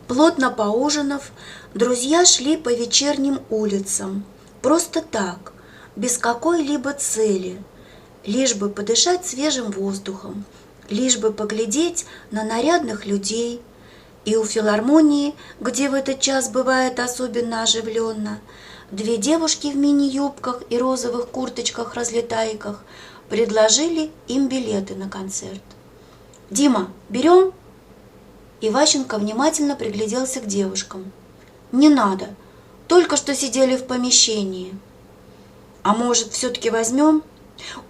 Плотно поужинав, друзья шли по вечерним улицам, просто так, без какой-либо цели, лишь бы подышать свежим воздухом, лишь бы поглядеть на нарядных людей. И у филармонии, где в этот час бывает особенно оживленно, две девушки в мини-юбках и розовых курточках-разлетайках предложили им билеты на концерт. «Дима, берем?» Иващенко внимательно пригляделся к девушкам. «Не надо, только что сидели в помещении». «А может, все-таки возьмем?»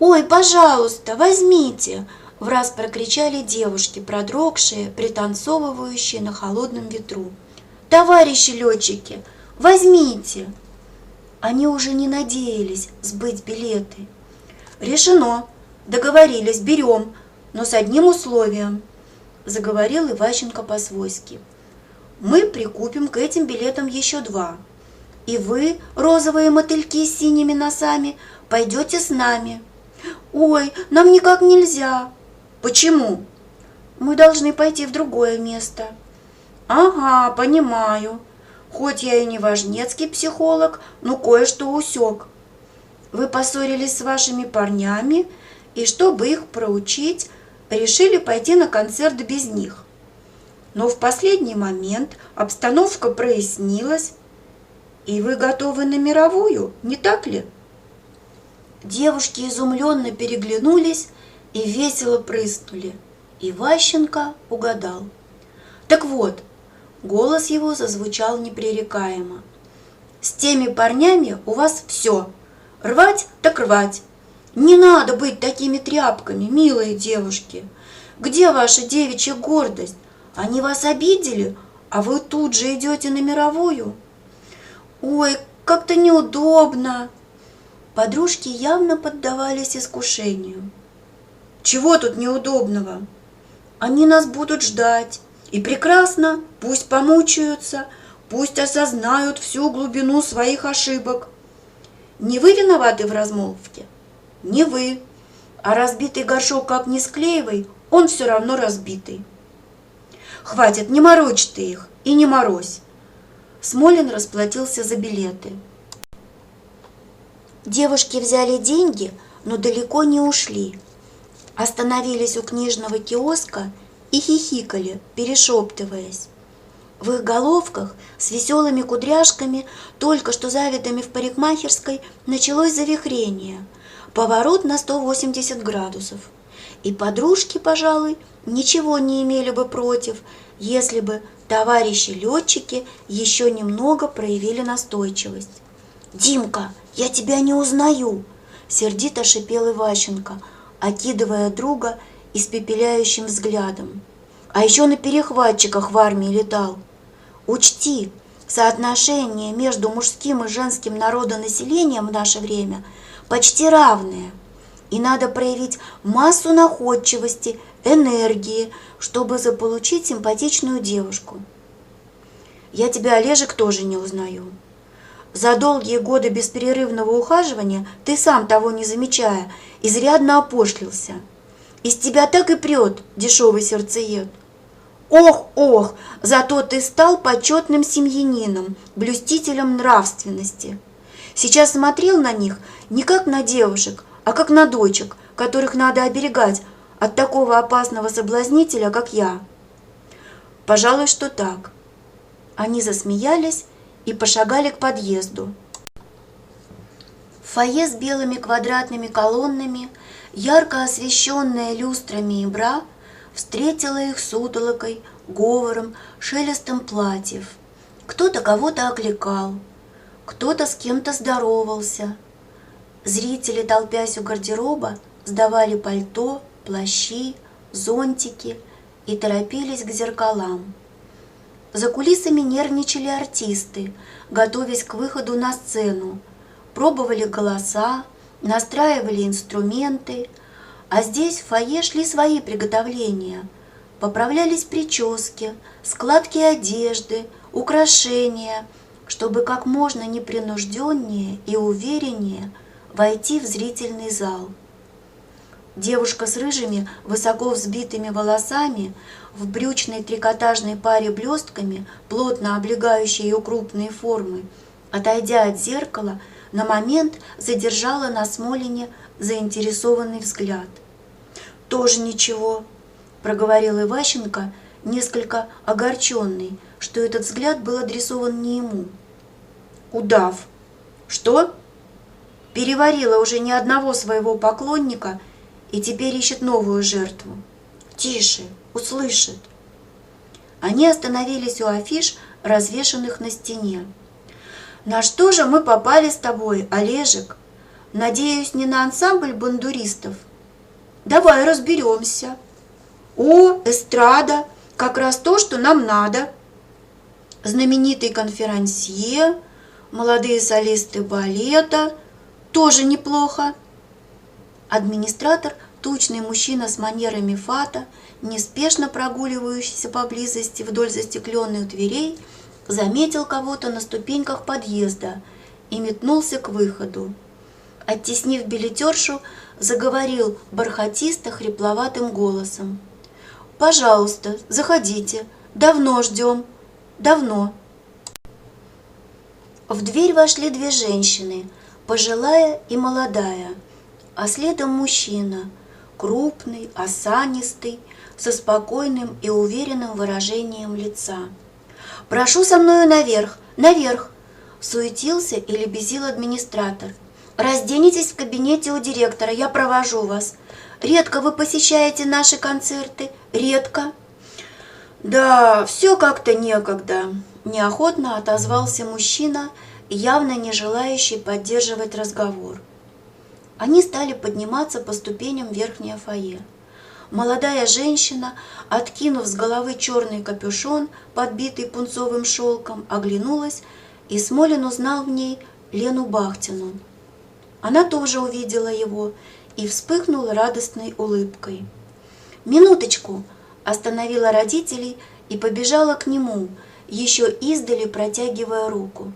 «Ой, пожалуйста, возьмите!» Враз прокричали девушки, продрогшие, пританцовывающие на холодном ветру. «Товарищи летчики, возьмите!» Они уже не надеялись сбыть билеты. «Решено, договорились, берем, но с одним условием», заговорил Иващенко по-свойски. «Мы прикупим к этим билетам еще 2. И вы, розовые мотыльки с синими носами, пойдете с нами». «Ой, нам никак нельзя». «Почему?» «Мы должны пойти в другое место». «Ага, понимаю. Хоть я и не важнецкий психолог, но кое-что усек. Вы поссорились с вашими парнями, и чтобы их проучить, решили пойти на концерт без них. Но в последний момент обстановка прояснилась, и вы готовы на мировую, не так ли?» Девушки изумленно переглянулись и весело прыснули. Иващенко угадал. «Так вот», голос его зазвучал непререкаемо, «с теми парнями у вас все. Рвать так рвать. Не надо быть такими тряпками, милые девушки. Где ваша девичья гордость? Они вас обидели, а вы тут же идете на мировую?» «Ой, как-то неудобно». Подружки явно поддавались искушению. «Чего тут неудобного? Они нас будут ждать. И прекрасно, пусть помучаются, пусть осознают всю глубину своих ошибок. Не вы виноваты в размолвке? Не вы. А разбитый горшок как ни склеивай, он все равно разбитый». «Хватит, не морочь ты их и не морозь». Смолин расплатился за билеты. Девушки взяли деньги, но далеко не ушли. Остановились у книжного киоска и хихикали, перешептываясь. В их головках с веселыми кудряшками, только что завитыми в парикмахерской, началось завихрение, поворот на 180 градусов. И подружки, пожалуй, ничего не имели бы против, если бы товарищи летчики еще немного проявили настойчивость. «Димка, я тебя не узнаю!» — сердито шипел Иващенко, окидывая друга испепеляющим взглядом. «А еще на перехватчиках в армии летал. Учти, соотношение между мужским и женским народонаселением в наше время почти равное, и надо проявить массу находчивости, энергии, чтобы заполучить симпатичную девушку. Я тебя, Олежек, тоже не узнаю. За долгие годы бесперерывного ухаживания ты, сам того не замечая, изрядно опошлился. Из тебя так и прет, дешевый сердцеед. Ох, ох, зато ты стал почетным семьянином, блюстителем нравственности. Сейчас смотрел на них не как на девушек, а как на дочек, которых надо оберегать от такого опасного соблазнителя, как я». «Пожалуй, что так». Они засмеялись и пошагали к подъезду. Фойе с белыми квадратными колоннами, ярко освещенное люстрами и бра, встретила их сутолокой, говором, шелестом платьев. Кто-то кого-то окликал, кто-то с кем-то здоровался. Зрители, толпясь у гардероба, сдавали пальто, плащи, зонтики и торопились к зеркалам. За кулисами нервничали артисты, готовясь к выходу на сцену, пробовали голоса, настраивали инструменты, а здесь в фойе шли свои приготовления, поправлялись прически, складки одежды, украшения, чтобы как можно непринужденнее и увереннее войти в зрительный зал. Девушка с рыжими, высоко взбитыми волосами, в брючной трикотажной паре блестками, плотно облегающей ее крупные формы, отойдя от зеркала, на момент задержала на Смолине заинтересованный взгляд. «Тоже ничего», — проговорил Иващенко, несколько огорченный, что этот взгляд был адресован не ему. «Удав». «Что?» «Переварила уже ни одного своего поклонника и теперь ищет новую жертву». «Тише, услышит». Они остановились у афиш, развешанных на стене. «На что же мы попали с тобой, Олежек? Надеюсь, не на ансамбль бандуристов? Давай разберемся». «О, эстрада, как раз то, что нам надо. Знаменитый конферансье, молодые солисты балета, тоже неплохо». Администратор, тучный мужчина с манерами фата, неспешно прогуливающийся поблизости вдоль застекленных дверей, заметил кого-то на ступеньках подъезда и метнулся к выходу. Оттеснив билетершу, заговорил бархатисто хрипловатым голосом. «Пожалуйста, заходите. Давно ждем. Давно». В дверь вошли две женщины, пожилая и молодая, а следом мужчина, крупный, осанистый, со спокойным и уверенным выражением лица. «Прошу со мною наверх, наверх!» — суетился и лебезил администратор. «Разденетесь в кабинете у директора, я провожу вас. Редко вы посещаете наши концерты, редко». «Да, все как-то некогда», — неохотно отозвался мужчина, явно не желающий поддерживать разговор. Они стали подниматься по ступеням в верхнее фойе. Молодая женщина, откинув с головы черный капюшон, подбитый пунцовым шелком, оглянулась, и Смолин узнал в ней Лену Бахтину. Она тоже увидела его и вспыхнула радостной улыбкой. «Минуточку!» — остановила родителей и побежала к нему, еще издали протягивая руку.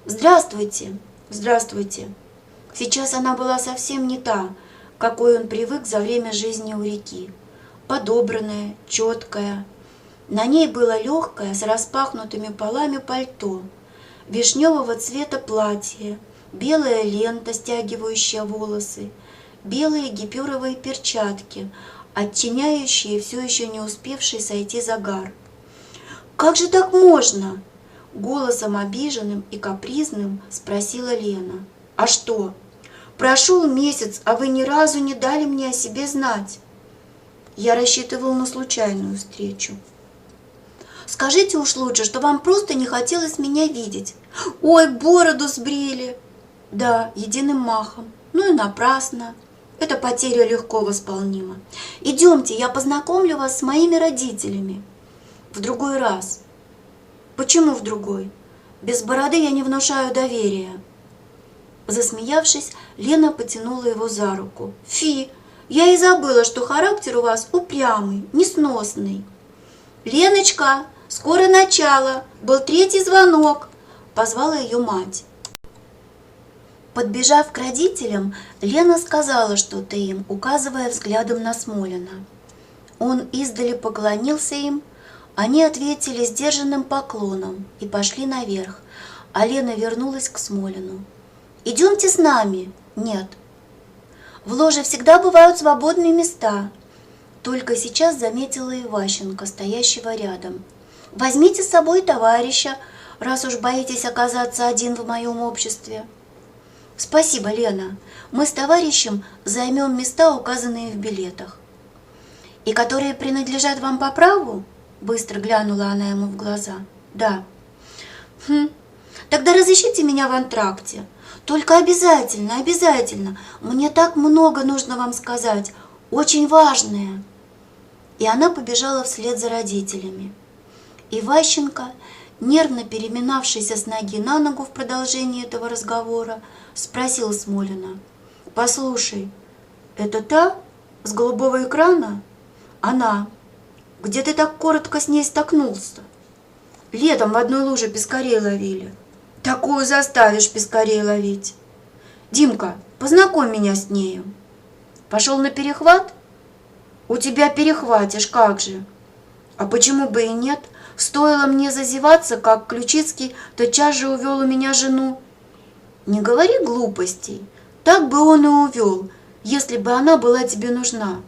«Здравствуйте! Здравствуйте!» Сейчас она была совсем не та, какой он привык за время жизни у реки. Подобранная, четкая. На ней было легкое, с распахнутыми полами пальто, вишневого цвета платье, белая лента, стягивающая волосы, белые гипюровые перчатки, оттеняющие все еще не успевший сойти загар. «Как же так можно?» — голосом обиженным и капризным спросила Лена. «А что? Прошел месяц, а вы ни разу не дали мне о себе знать». «Я рассчитывал на случайную встречу». «Скажите уж лучше, что вам просто не хотелось меня видеть». «Ой, бороду сбрили». «Да, единым махом. Ну и напрасно. Эта потеря легко восполнима. Идемте, я познакомлю вас с моими родителями». «В другой раз». «Почему в другой? Без бороды я не внушаю доверия». Засмеявшись, Лена потянула его за руку. «Фи, я и забыла, что характер у вас упрямый, несносный». «Леночка, скоро начало, был третий звонок», — позвала ее мать. Подбежав к родителям, Лена сказала что-то им, указывая взглядом на Смолина. Он издали поклонился им, они ответили сдержанным поклоном и пошли наверх, а Лена вернулась к Смолину. «Идемте с нами». «Нет». «В ложе всегда бывают свободные места». Только сейчас заметила Иващенко, стоящего рядом. «Возьмите с собой товарища, раз уж боитесь оказаться один в моем обществе». «Спасибо, Лена. Мы с товарищем займем места, указанные в билетах». «И которые принадлежат вам по праву?» Быстро глянула она ему в глаза. «Да». «Тогда разыщите меня в антракте. Только обязательно, обязательно. Мне так много нужно вам сказать. Очень важное». И она побежала вслед за родителями. Иващенко, нервно переминавшийся с ноги на ногу в продолжении этого разговора, спросил Смолина. «Послушай, это та с голубого экрана? Она. Где ты так коротко с ней столкнулся?» «Летом в одной луже пескарей ловили». «Такую заставишь пескарей ловить». «Димка, познакомь меня с нею». Пошел на перехват? У тебя перехватишь, как же. А почему бы и нет? Стоило мне зазеваться, как Ключицкий тотчас же увел у меня жену. Не говори глупостей. Так бы он и увел, если бы она была тебе нужна.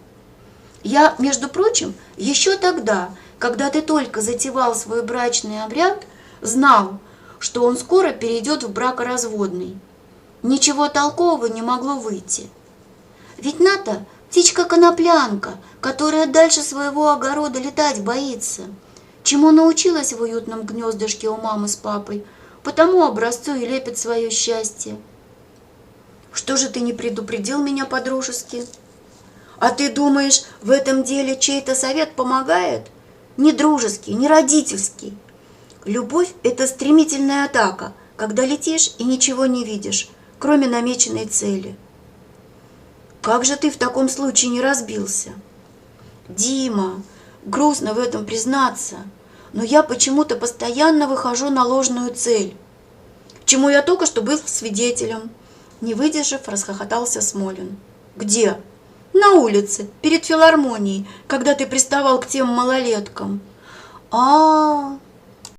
Я, между прочим, еще тогда, когда ты только затевал свой брачный обряд, знал, что он скоро перейдет в бракоразводный. Ничего толкового не могло выйти. Ведь Ната птичка-коноплянка, которая дальше своего огорода летать боится. Чему научилась в уютном гнездышке у мамы с папой, по тому образцу и лепит свое счастье. Что же ты не предупредил меня по-дружески? А ты думаешь, в этом деле чей-то совет помогает? Ни дружеский, ни родительский. Любовь – это стремительная атака, когда летишь и ничего не видишь, кроме намеченной цели. Как же ты в таком случае не разбился? Дима, грустно в этом признаться, но я почему-то постоянно выхожу на ложную цель, чему я только что был свидетелем. Не выдержав, расхохотался Смолин. Где? На улице, перед филармонией, когда ты приставал к тем малолеткам.